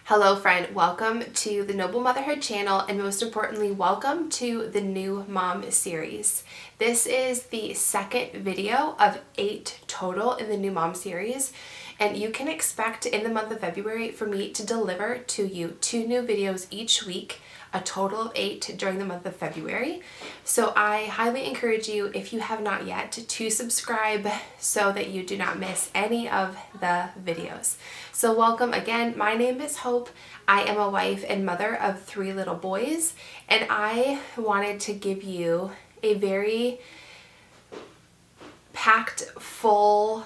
Hello friend, welcome to the Noble Motherhood channel, and most importantly, welcome to the New Mom series. This is the second video of 8 total in the New Mom series, and you can expect in the month of February for me to deliver to you 2 new videos each week, a total of 8 during the month of February. So I highly encourage you, if you have not yet, to subscribe so that you do not miss any of the videos. So welcome again. My name is Hope. I am a wife and mother of 3 little boys, and I wanted to give you a very packed full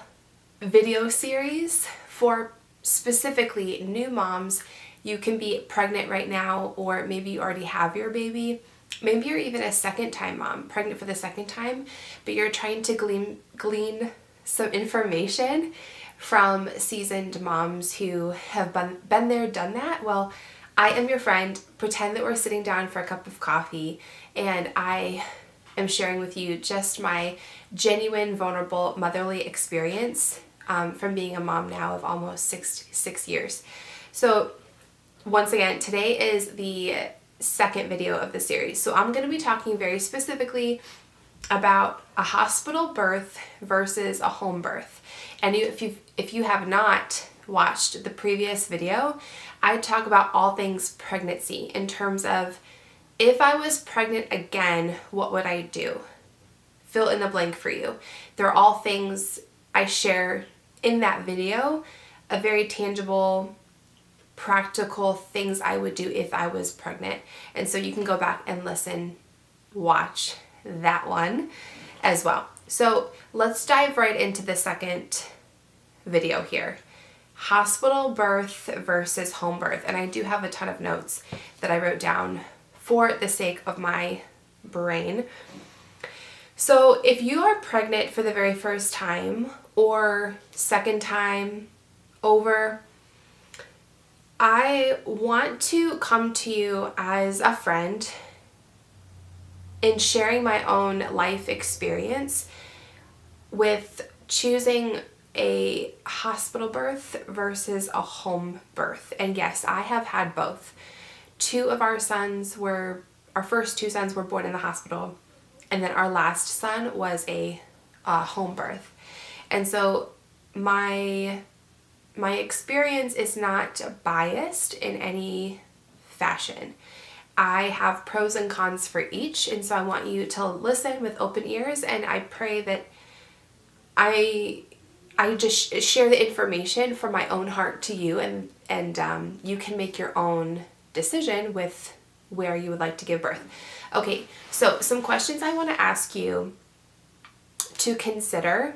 video series for specifically new moms. You can be pregnant right now, or maybe you already have your baby. Maybe you're even a second-time mom, pregnant for the second time, but you're trying to glean some information from seasoned moms who have been there, done that. Well, I am your friend. Pretend that we're sitting down for a cup of coffee, and I am sharing with you just my genuine, vulnerable, motherly experience from being a mom now of almost six years. So once again, today is the second video of the series. So I'm going to be talking very specifically about a hospital birth versus a home birth. And if you have not watched the previous video, I talk about all things pregnancy in terms of, if I was pregnant again, what would I do? Fill in the blank for you. They're all things I share in that video, a very tangible, practical things I would do if I was pregnant. And so you can go back and watch that one as well. So let's dive right into the second video here. Hospital birth versus home birth. And I do have a ton of notes that I wrote down for the sake of my brain. So if you are pregnant for the very first time or second time over, I want to come to you as a friend in sharing my own life experience with choosing a hospital birth versus a home birth. And yes, I have had both. Our first 2 sons were born in the hospital, and then our last son was a home birth. And so my experience is not biased in any fashion. I have pros and cons for each, and so I want you to listen with open ears, and I pray that I just share the information from my own heart to you, and you can make your own decision with where you would like to give birth. Okay, so some questions I want to ask you to consider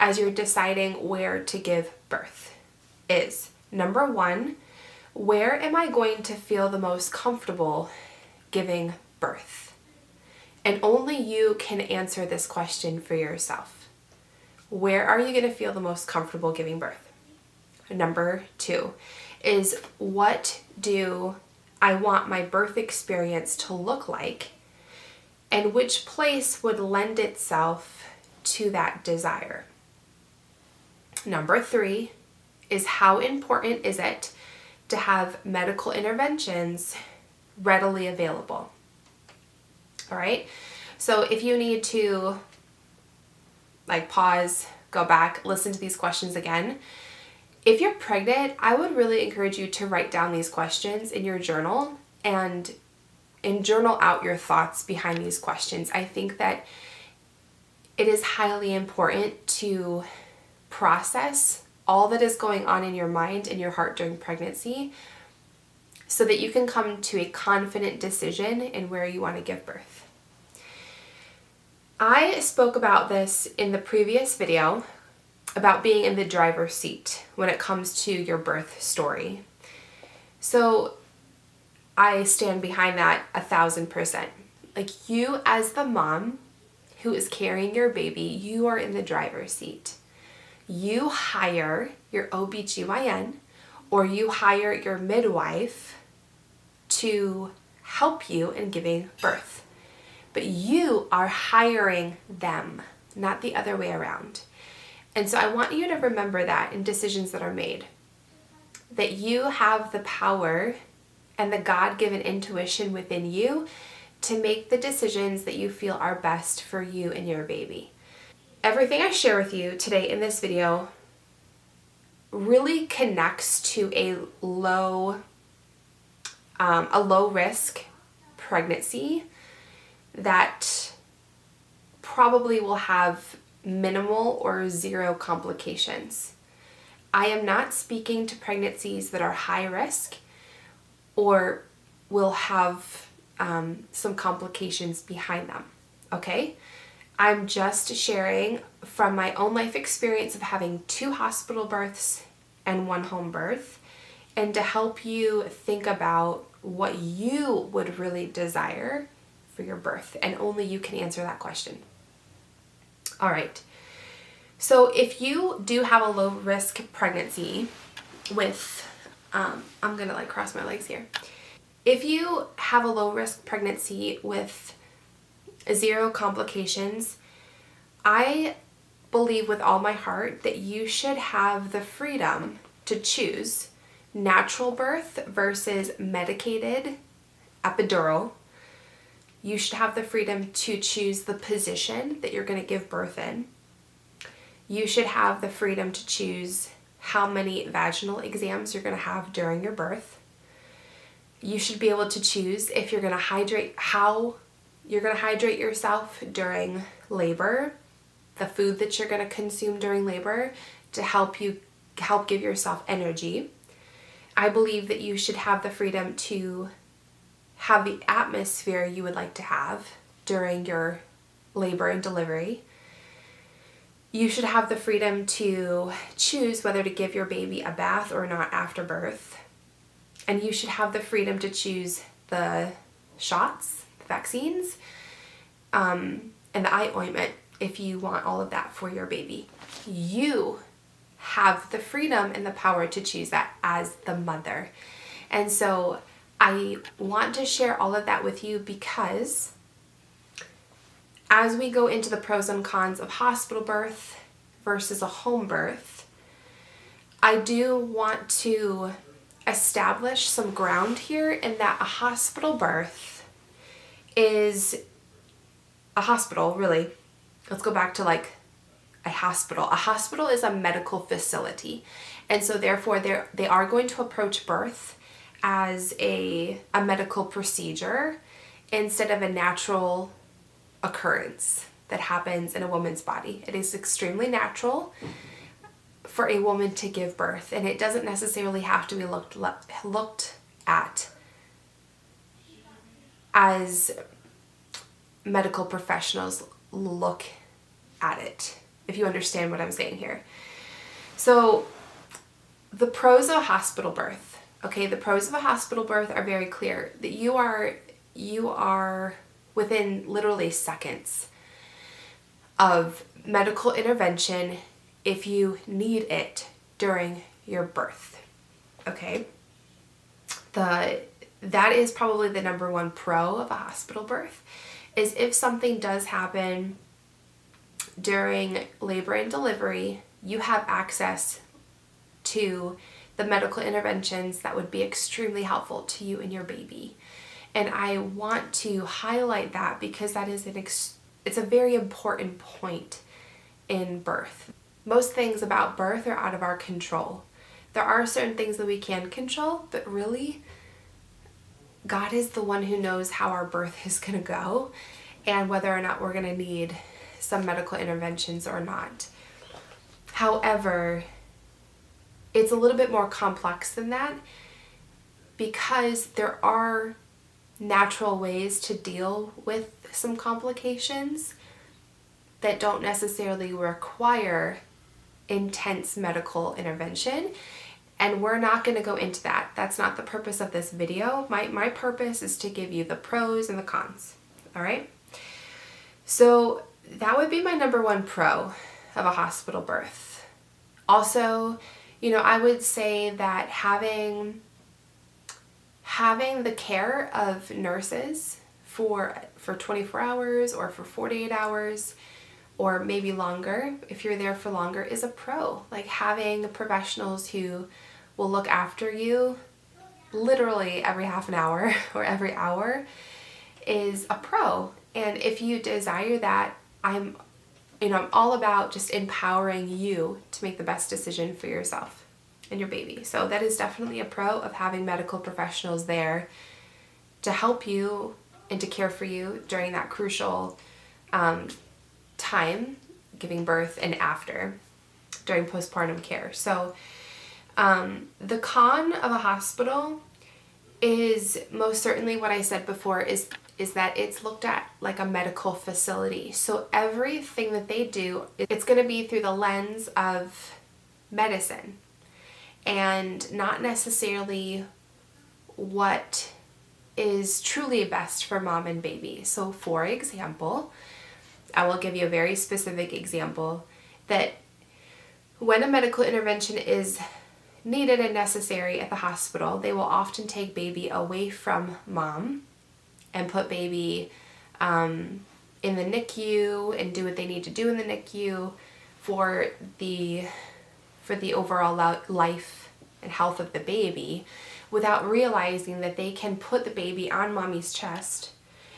as you're deciding where to give birth is, number 1, where am I going to feel the most comfortable giving birth? And only you can answer this question for yourself. Where are you going to feel the most comfortable giving birth? Number 2 is, what do I want my birth experience to look like? And which place would lend itself to that desire? Number 3 is, how important is it to have medical interventions readily available? All right. So if you need to pause, go back, listen to these questions again. If you're pregnant, I would really encourage you to write down these questions in your journal and journal out your thoughts behind these questions. I think that it is highly important to process all that is going on in your mind and your heart during pregnancy so that you can come to a confident decision in where you want to give birth. I spoke about this in the previous video about being in the driver's seat when it comes to your birth story. So I stand behind that 1,000%. You as the mom who is carrying your baby, you are in the driver's seat. You hire your OBGYN or you hire your midwife to help you in giving birth. But you are hiring them, not the other way around. And so I want you to remember that in decisions that are made. that you have the power and the God-given intuition within you to make the decisions that you feel are best for you and your baby. Everything I share with you today in this video really connects to a low risk pregnancy that probably will have minimal or zero complications. I am not speaking to pregnancies that are high risk or will have some complications behind them, okay? I'm just sharing from my own life experience of having 2 hospital births and 1 home birth, and to help you think about what you would really desire for your birth, and only you can answer that question. All right. So if you do have a low risk pregnancy with, I'm gonna like cross my legs here. If you have a low risk pregnancy with 0 complications, I believe with all my heart that you should have the freedom to choose natural birth versus medicated epidural. You should have the freedom to choose the position that you're going to give birth in. You should have the freedom to choose how many vaginal exams you're going to have during your birth. You should be able to choose if you're going to hydrate, how you're going to hydrate yourself during labor, the food that you're going to consume during labor to help give yourself energy. I believe that you should have the freedom to have the atmosphere you would like to have during your labor and delivery. You should have the freedom to choose whether to give your baby a bath or not after birth. And you should have the freedom to choose the shots, the vaccines, and the eye ointment if you want all of that for your baby. You have the freedom and the power to choose that as the mother. And so I want to share all of that with you because as we go into the pros and cons of hospital birth versus a home birth, I do want to establish some ground here in that a hospital birth is a hospital, really. Let's go back to like a hospital. A hospital is a medical facility. And so therefore they are going to approach birth as a medical procedure instead of a natural occurrence that happens in a woman's body. It is extremely natural for a woman to give birth, and it doesn't necessarily have to be looked at as medical professionals look at it, if you understand what I'm saying here. So the pros of a hospital birth. Okay, the pros of a hospital birth are very clear. That you are within literally seconds of medical intervention if you need it during your birth. Okay? That is probably the number 1 pro of a hospital birth, is if something does happen during labor and delivery, you have access to the medical interventions that would be extremely helpful to you and your baby. And I want to highlight that because that is it's a very important point in birth. Most things about birth are out of our control. There are certain things that we can control, but really, God is the one who knows how our birth is going to go and whether or not we're going to need some medical interventions or not. However, it's a little bit more complex than that because there are natural ways to deal with some complications that don't necessarily require intense medical intervention. And we're not going to go into that. That's not the purpose of this video. My purpose is to give you the pros and the cons. All right? So that would be my number 1 pro of a hospital birth. Also, I would say that having the care of nurses for 24 hours or for 48 hours or maybe longer, if you're there for longer, is a pro. Like having professionals who will look after you literally every half an hour or every hour is a pro. And if you desire that, I'm all about just empowering you to make the best decision for yourself and your baby. So that is definitely a pro of having medical professionals there to help you and to care for you during that crucial time, giving birth and after, during postpartum care. So the con of a hospital is most certainly what I said before, is that it's looked at like a medical facility. So everything that they do, it's going to be through the lens of medicine and not necessarily what is truly best for mom and baby. So for example, I will give you a very specific example, that when a medical intervention is needed and necessary at the hospital, they will often take baby away from mom and put baby in the NICU and do what they need to do in the NICU for the overall life and health of the baby, without realizing that they can put the baby on mommy's chest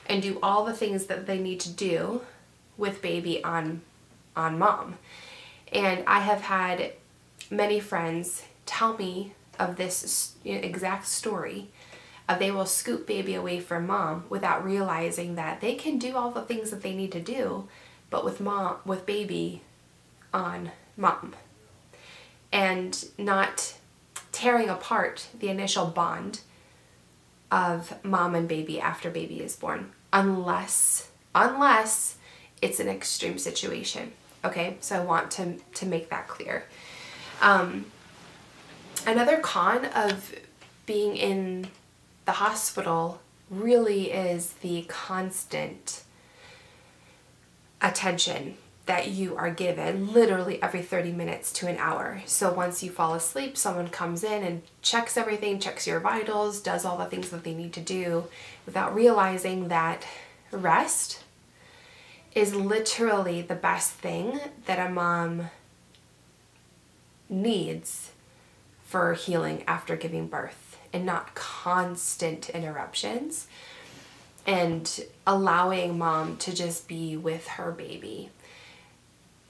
and do all the things that they need to do with baby on mom. And I have had many friends tell me of this exact story of they will scoop baby away from mom without realizing that they can do all the things that they need to do, but with baby on mom, and not tearing apart the initial bond of mom and baby after baby is born, unless it's an extreme situation. Okay, so I want to make that clear. Another con of being in the hospital really is the constant attention that you are given literally every 30 minutes to an hour. So once you fall asleep, someone comes in and checks everything, checks your vitals, does all the things that they need to do, without realizing that rest is literally the best thing that a mom needs for healing after giving birth, and not constant interruptions, and allowing mom to just be with her baby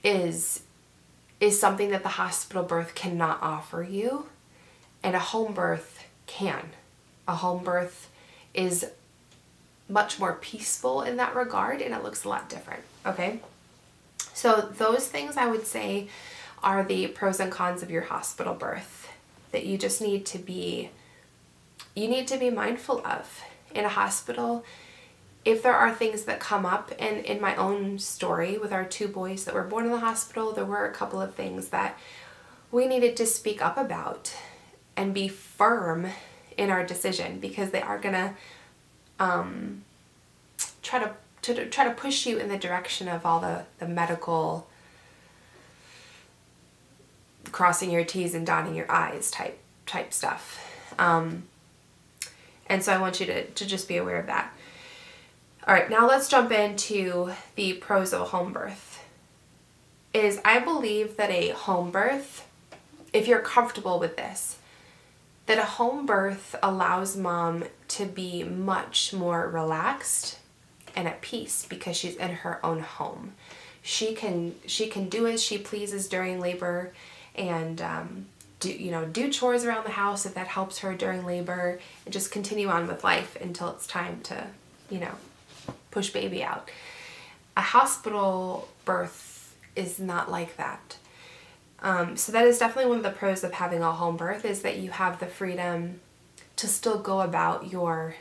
is something that the hospital birth cannot offer you, and a home birth can. A home birth is much more peaceful in that regard, and it looks a lot different. Okay, so those things I would say are the pros and cons of your hospital birth that you just need to be mindful of. In a hospital, if there are things that come up, and in my own story with our two boys that were born in the hospital, there were a couple of things that we needed to speak up about and be firm in our decision, because they are gonna try to push you in the direction of all the medical crossing your T's and dotting your I's type stuff. And so I want you to just be aware of that. All right, now let's jump into the pros of a home birth. I believe that a home birth, if you're comfortable with this, that a home birth allows mom to be much more relaxed and at peace, because she's in her own home. She can do as she pleases during labor, and do chores around the house if that helps her during labor, and just continue on with life until it's time to, push baby out. A hospital birth is not like that. So that is definitely one of the pros of having a home birth, is that you have the freedom to still go about your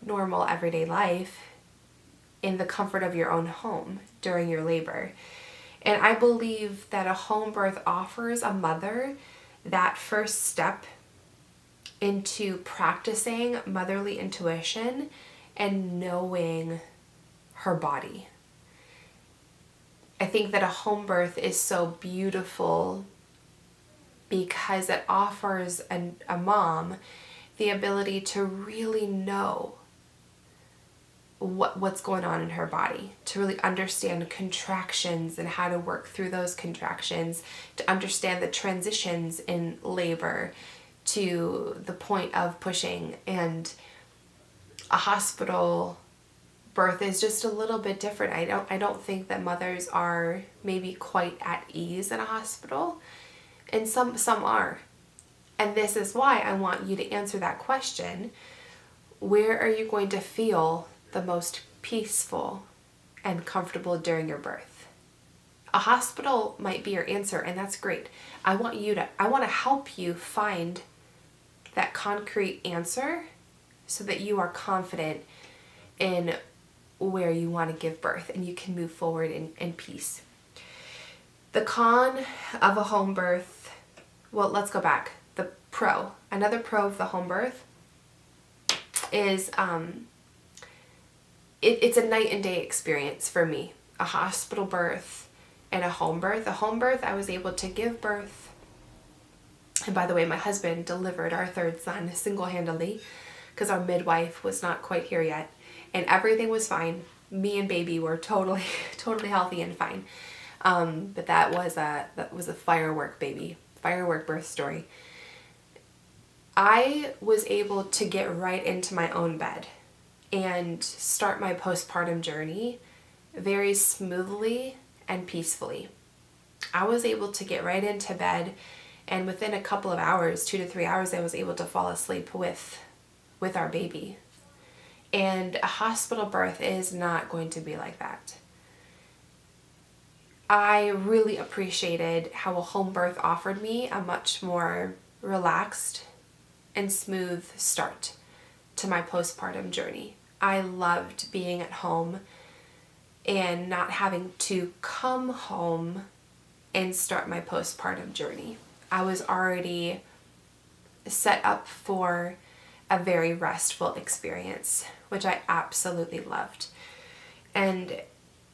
normal everyday life in the comfort of your own home during your labor. And I believe that a home birth offers a mother that first step into practicing motherly intuition and knowing her body. I think that a home birth is so beautiful because it offers a mom the ability to really know what's going on in her body, to really understand contractions and how to work through those contractions, to understand the transitions in labor, to the point of pushing, and a hospital birth is just a little bit different. I don't think that mothers are maybe quite at ease in a hospital, and some are. And this is why I want you to answer that question. Where are you going to feel the most peaceful and comfortable during your birth? A hospital might be your answer, and that's great. I want to help you find that concrete answer so that you are confident in where you want to give birth and you can move forward in peace. The con of a home birth, well, let's go back. The pro, another pro of the home birth is it's a night and day experience for me. A hospital birth and a home birth. A home birth, I was able to give birth. And by the way, my husband delivered our third son single-handedly because our midwife was not quite here yet. And everything was fine. Me and baby were totally healthy and fine. But that was a firework birth story. I was able to get right into my own bed and start my postpartum journey very smoothly and peacefully. I was able to get right into bed, and within a couple of hours, 2 to 3 hours, I was able to fall asleep with our baby. And a hospital birth is not going to be like that. I really appreciated how a home birth offered me a much more relaxed and smooth start to my postpartum journey. I loved being at home and not having to come home and start my postpartum journey. I was already set up for a very restful experience, which I absolutely loved. And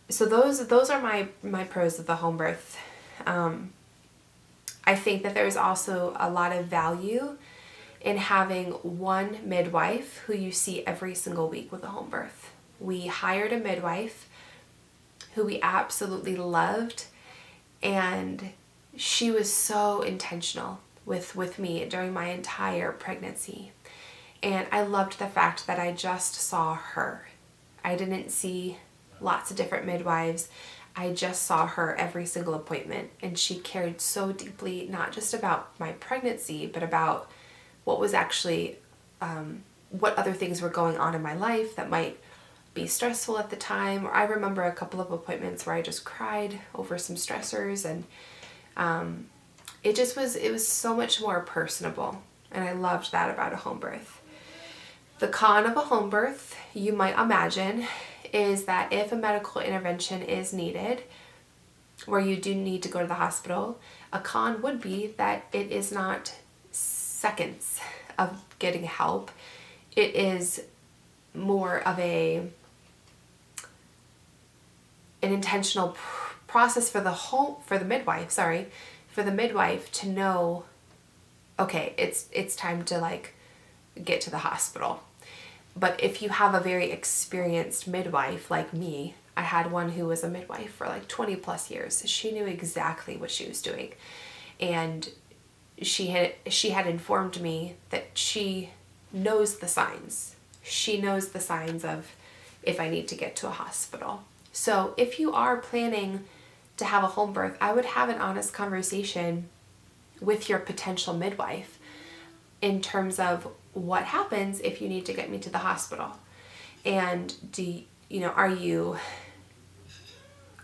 so those are my pros of the home birth. I think that there's also a lot of value in having one midwife who you see every single week with a home birth. We hired a midwife who we absolutely loved, and she was so intentional with me during my entire pregnancy. And I loved the fact that I just saw her. I didn't see lots of different midwives. I just saw her every single appointment, and she cared so deeply, not just about my pregnancy, but about what was actually, what other things were going on in my life that might be stressful at the time. Or I remember a couple of appointments where I just cried over some stressors, and it was so much more personable, and I loved that about a home birth. The con of a home birth, you might imagine, is that if a medical intervention is needed, where you do need to go to the hospital, a con would be that it is not seconds of getting help. It is more of an intentional process for the midwife to know, okay, it's time to get to the hospital. But if you have a very experienced midwife like me, I had one who was a midwife for 20 plus years. She knew exactly what she was doing. And she had informed me that she knows the signs. She knows the signs of if I need to get to a hospital. So if you are planning to have a home birth, I would have an honest conversation with your potential midwife in terms of what happens if you need to get me to the hospital. And are you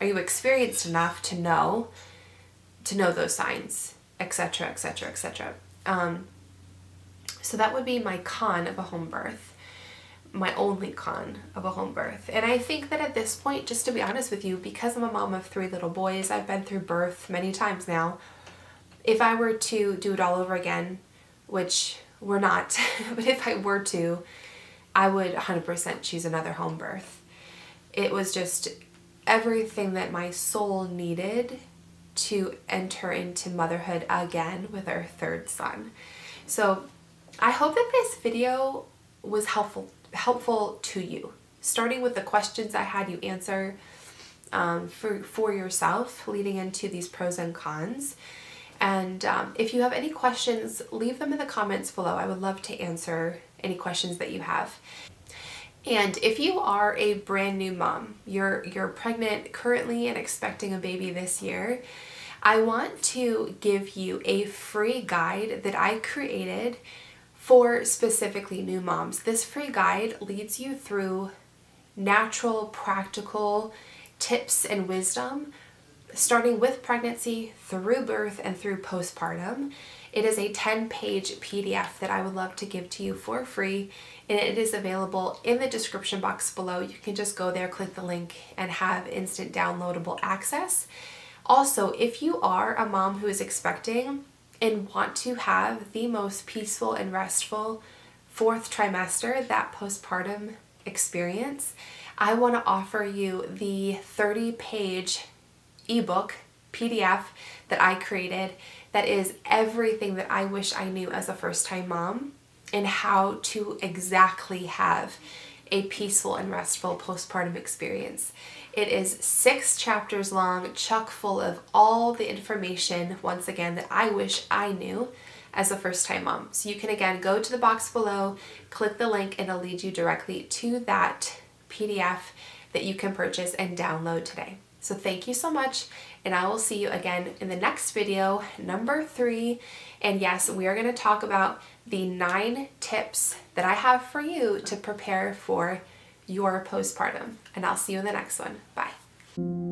experienced enough to know those signs, etc., etc., etc. So that would be my con of a home birth, my only con of a home birth. And I think that at this point, just to be honest with you, because I'm a mom of 3 little boys, I've been through birth many times now. If I were to do it all over again, which we're not, but if I were to, I would 100% choose another home birth. It was just everything that my soul needed to enter into motherhood again with our third son. So I hope that this video was helpful to you, starting with the questions I had you answer for yourself leading into these pros and cons. And if you have any questions, leave them in the comments below. I would love to answer any questions that you have. And if you are a brand new mom, you're pregnant currently and expecting a baby this year, I want to give you a free guide that I created for specifically new moms. This free guide leads you through natural, practical tips and wisdom, starting with pregnancy, through birth, and through postpartum. It is a 10-page PDF that I would love to give to you for free, and it is available in the description box below. You can just go there, click the link, and have instant downloadable access. Also, if you are a mom who is expecting and want to have the most peaceful and restful fourth trimester, that postpartum experience, I want to offer you the 30-page ebook PDF that I created that is everything that I wish I knew as a first-time mom and how to exactly have a peaceful and restful postpartum experience. It is 6 chapters long, chock full of all the information, once again, that I wish I knew as a first-time mom. So you can again go to the box below, click the link, and it'll lead you directly to that PDF that you can purchase and download today. So thank you so much, and I will see you again in the next video, number 3. And yes, we are going to talk about the 9 tips that I have for you to prepare for your postpartum. And I'll see you in the next one. Bye.